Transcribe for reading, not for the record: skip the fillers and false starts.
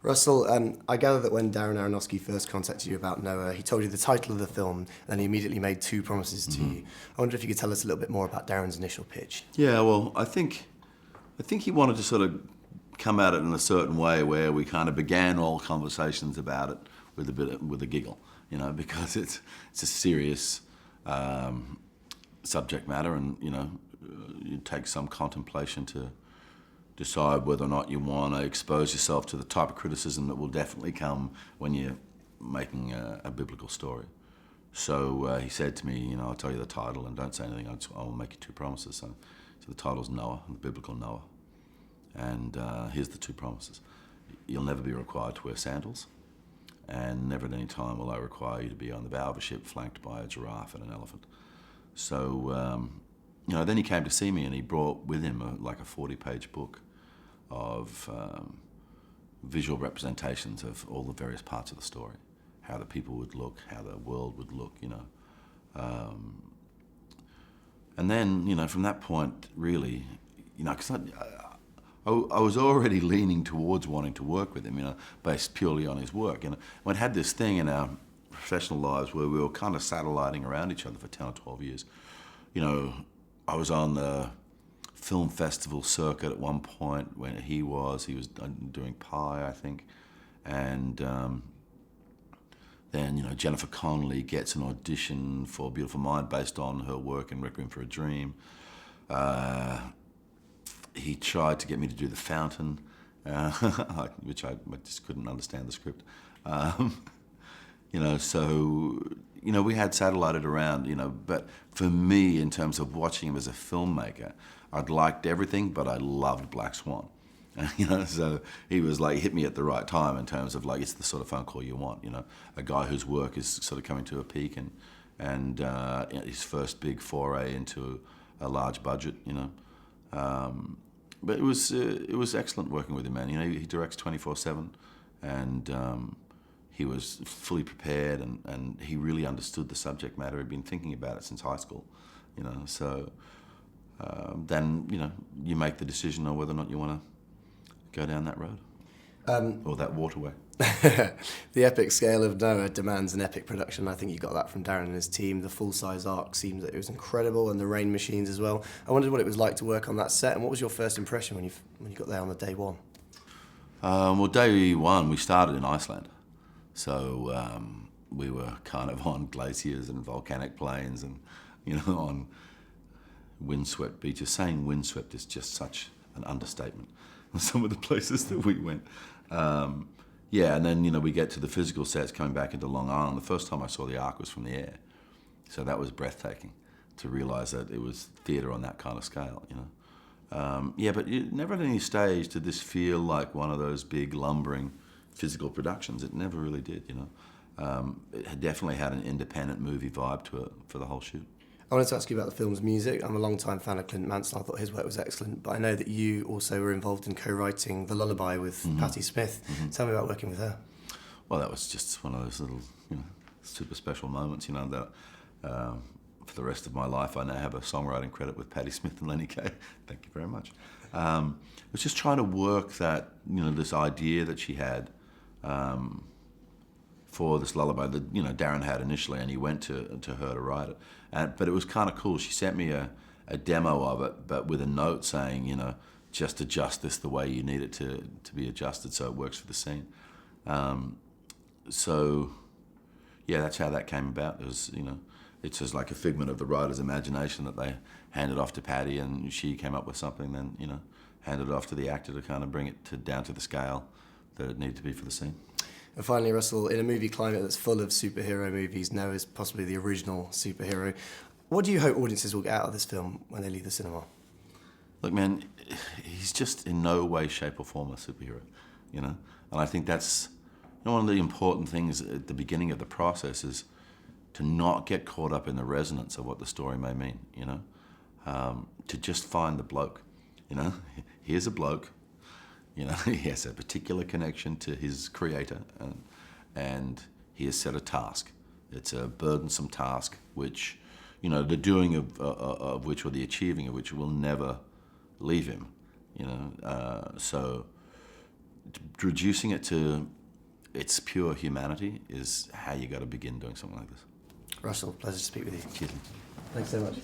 Russell, I gather that when Darren Aronofsky first contacted you about Noah, he told you the title of the film, and he immediately made two promises to you. I wonder if you could tell us a little bit more about Darren's initial pitch. Yeah, well, I think he wanted to sort of come at it in a certain way where we kind of began all conversations about it with a giggle, you know, because it's a serious subject matter, and it takes some contemplation to decide whether or not you want to expose yourself to the type of criticism that will definitely come when you're making a biblical story. So he said to me, I'll tell you the title and don't say anything, I'll make you two promises. So the title's Noah, the biblical Noah. And here's the two promises. You'll never be required to wear sandals, and never at any time will I require you to be on the bow of a ship flanked by a giraffe and an elephant. So, then he came to see me, and he brought with him a 40-page book of visual representations of all the various parts of the story, how the people would look, how the world would look, and then, from that point, really, because I was already leaning towards wanting to work with him, based purely on his work. We'd had this thing in our professional lives where we were kind of satelliting around each other for 10 or 12 years. I was on the film festival circuit at one point when he was doing Pie, I think, and then Jennifer Connelly gets an audition for Beautiful Mind based on her work in Requiem for a Dream. He tried to get me to do The Fountain, which I just couldn't understand the script. We had satellited around, but for me, in terms of watching him as a filmmaker, I'd liked everything, but I loved Black Swan. So he was hit me at the right time in terms of it's the sort of phone call you want, a guy whose work is sort of coming to a peak and his first big foray into a large budget, But it was excellent working with him, man. He directs 24/7, and he was fully prepared, and he really understood the subject matter. He'd been thinking about it since high school, So then you make the decision on whether or not you want to go down that road or that waterway. The epic scale of Noah demands an epic production. I think you got that from Darren and his team. The full-size arc seemed that it was incredible, and the rain machines as well. I wondered what it was like to work on that set, and what was your first impression when you got there on the day one? Well, day one, we started in Iceland. So we were kind of on glaciers and volcanic plains and, on windswept beaches. Saying windswept is just such an understatement. Some of the places that we went. And then, we get to the physical sets coming back into Long Island. The first time I saw the Ark was from the air. So that was breathtaking to realize that it was theater on that kind of scale, But never at any stage did this feel like one of those big lumbering physical productions. It never really did, It had definitely had an independent movie vibe to it for the whole shoot. I wanted to ask you about the film's music. I'm a long-time fan of Clint Mansell. I thought his work was excellent, but I know that you also were involved in co-writing The Lullaby with Patti Smith. Tell me about working with her. Well, that was just one of those little, super special moments, that for the rest of my life I now have a songwriting credit with Patti Smith and Lenny Kaye. Thank you very much. It was just trying to work that, this idea that she had for this lullaby that Darren had initially, and he went to her to write it. But it was kind of cool. She sent me a demo of it, but with a note saying, just adjust this the way you need it to be adjusted so it works for the scene. That's how that came about. It was, it's just like a figment of the writer's imagination that they handed off to Patti, and she came up with something, then handed it off to the actor to kind of bring it down to the scale that it needed to be for the scene. And finally, Russell, in a movie climate that's full of superhero movies, Noah is possibly the original superhero. What do you hope audiences will get out of this film when they leave the cinema? Look, man, he's just in no way, shape or form a superhero, And I think that's one of the important things at the beginning of the process is to not get caught up in the resonance of what the story may mean, to just find the bloke, Here's a bloke. He has a particular connection to his creator, and he has set a task. It's a burdensome task, which, the doing of which, or the achieving of which, will never leave him. So reducing it to its pure humanity is how you got to begin doing something like this. Russell, pleasure to speak with you. Cheers. Thanks so much.